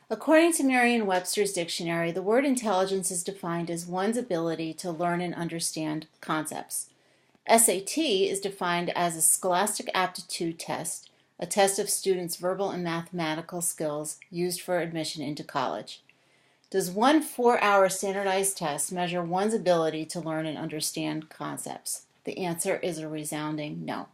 According to Merriam-Webster's dictionary, the word intelligence is defined as one's ability to learn and understand concepts. SAT is defined as a scholastic aptitude test, a test of students' verbal and mathematical skills used for admission into college. Does one 4-hour standardized test measure one's ability to learn and understand concepts? The answer is a resounding no.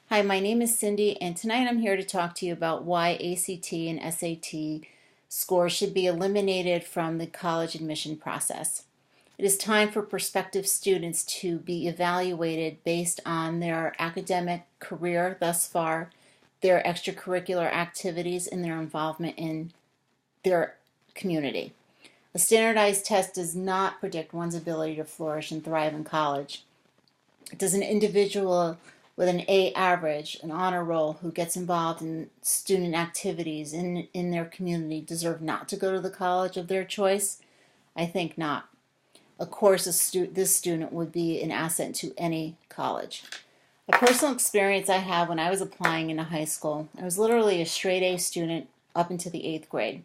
Hi, my name is Cindy, and tonight I'm here to talk to you about why ACT and SAT scores should be eliminated from the college admission process. It is time for prospective students to be evaluated based on their academic career thus far, their extracurricular activities, and their involvement in their community. A standardized test does not predict one's ability to flourish and thrive in college. Does an individual with an A average, an honor roll, who gets involved in student activities in their community deserve not to go to the college of their choice? I think not. Of course, this student would be an asset to any college. A personal experience I had when I was applying into high school, I was literally a straight A student up into the 8th grade.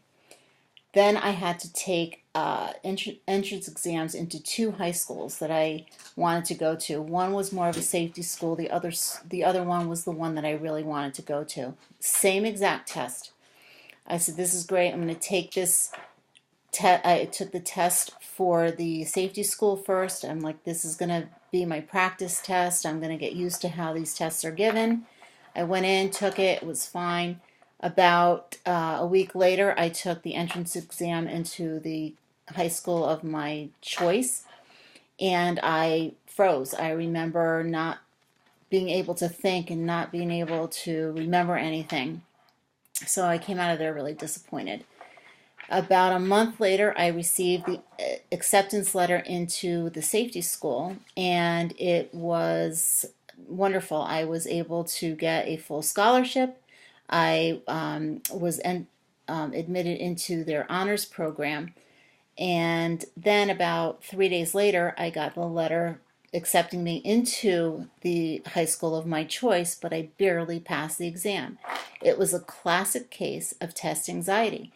Then I had to take entrance exams into 2 high schools that I wanted to go to. One was more of a safety school. The other one was the one that I really wanted to go to. Same exact test. I said, this is great. I'm going to take this. I took the test for the safety school first. I'm like, this is going to be my practice test. I'm going to get used to how these tests are given. I went in, took it. It was fine. About a week later, I took the entrance exam into the high school of my choice, and I froze. I remember not being able to think and not being able to remember anything. So I came out of there really disappointed. About a month later, I received the acceptance letter into the safety school, and it was wonderful. I was able to get a full scholarship. I was admitted into their honors program, and then about 3 days later, I got the letter accepting me into the high school of my choice, but I barely passed the exam. It was a classic case of test anxiety.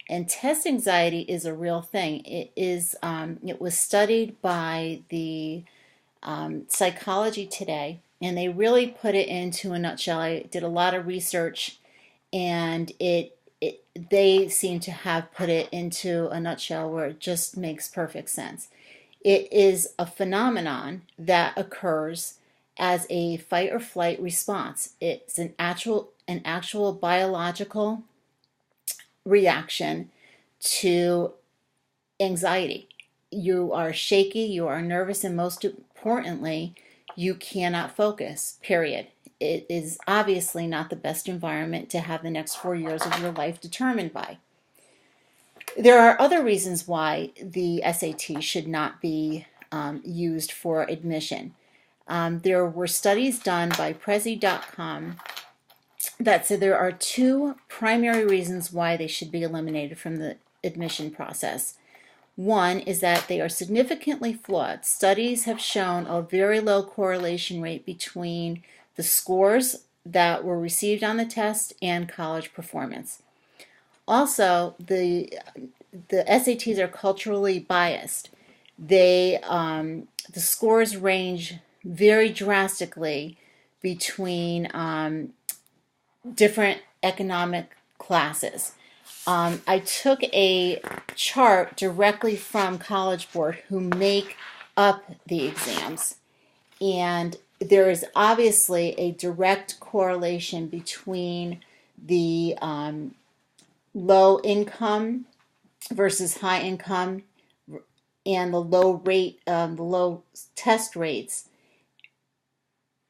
And test anxiety is a real thing. It was studied by the Psychology Today, and they really put it into a nutshell. I did a lot of research, and they seem to have put it into a nutshell where it just makes perfect sense. It is a phenomenon that occurs as a fight or flight response. It's an actual biological reaction to anxiety. You are shaky, you are nervous, and most importantly, you cannot focus, period. It is obviously not the best environment to have the next 4 years of your life determined by. There are other reasons why the SAT should not be used for admission. There were studies done by Prezi.com that said there are 2 primary reasons why they should be eliminated from the admission process. One is that they are significantly flawed. Studies have shown a very low correlation rate between the scores that were received on the test and college performance. Also, the SATs are culturally biased. The scores range very drastically between different economic classes. I took a chart directly from College Board who make up the exams, and there is obviously a direct correlation between the low income versus high income and the low test rates.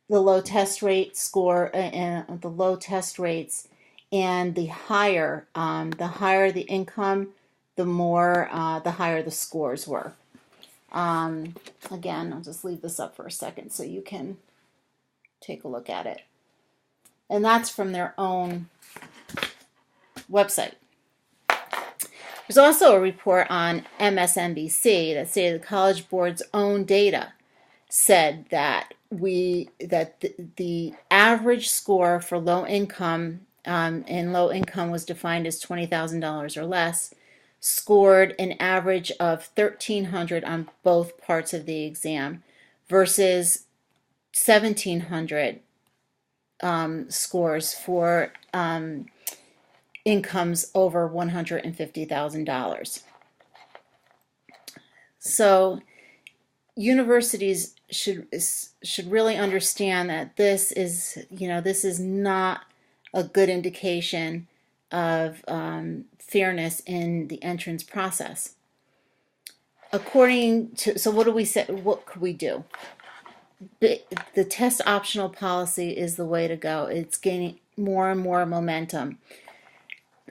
The low test rate score and the low test rates, and the higher the income, the higher the scores were. Again, I'll just leave this up for a second so you can take a look at it. And that's from their own website. There's also a report on MSNBC that say the College Board's own data said that the average score for low income and low income was defined as $20,000 or less, scored an average of 1,300 on both parts of the exam versus 1,700 scores for incomes over $150,000. So universities should really understand that this is not a good indication of fairness in the entrance process. According to, so what do we say? What could we do? The test optional policy is the way to go. It's gaining more and more momentum.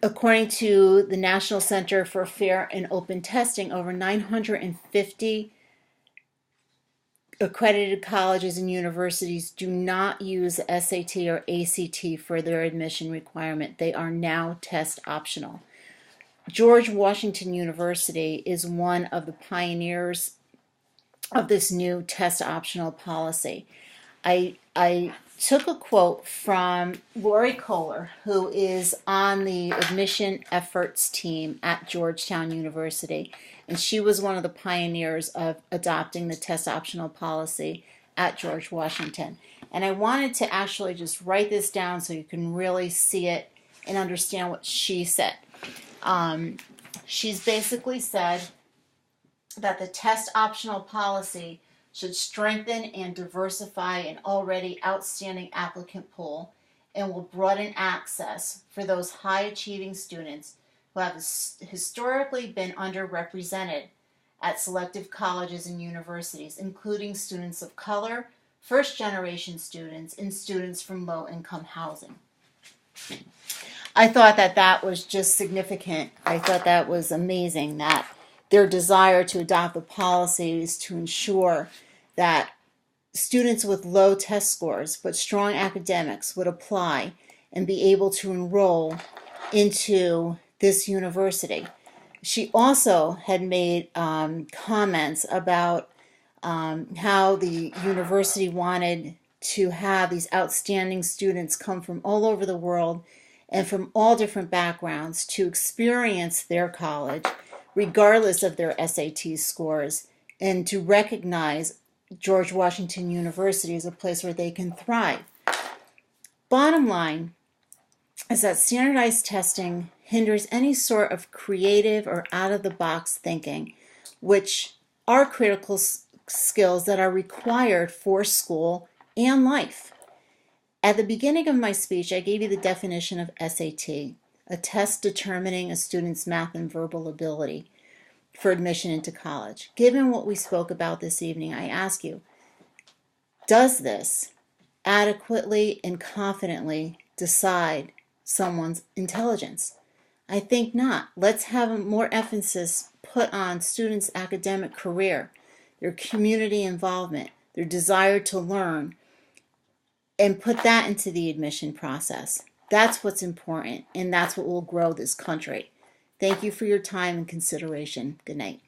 According to the National Center for Fair and Open Testing, over 950 accredited colleges and universities do not use SAT or ACT for their admission requirement. They are now test optional. George Washington University is one of the pioneers of this new test optional policy. I took a quote from Lori Kohler, who is on the admission efforts team at Georgetown University, and she was one of the pioneers of adopting the test optional policy at George Washington. And I wanted to actually just write this down so you can really see it and understand what she said. She's basically said that the test optional policy should strengthen and diversify an already outstanding applicant pool and will broaden access for those high achieving students who have historically been underrepresented at selective colleges and universities, including students of color, first generation students, and students from low income housing. I thought that was just significant. I thought that was amazing that their desire to adopt the policy is to ensure that students with low test scores but strong academics would apply and be able to enroll into this university. She also had made comments about how the university wanted to have these outstanding students come from all over the world and from all different backgrounds to experience their college regardless of their SAT scores, and to recognize George Washington University as a place where they can thrive. Bottom line is that standardized testing hinders any sort of creative or out-of-the-box thinking, which are critical skills that are required for school and life. At the beginning of my speech, I gave you the definition of SAT, a test determining a student's math and verbal ability for admission into college. Given what we spoke about this evening, I ask you, does this adequately and confidently decide someone's intelligence? I think not. Let's have more emphasis put on students' academic career, their community involvement, their desire to learn, and put that into the admission process. That's what's important, and that's what will grow this country. Thank you for your time and consideration. Good night.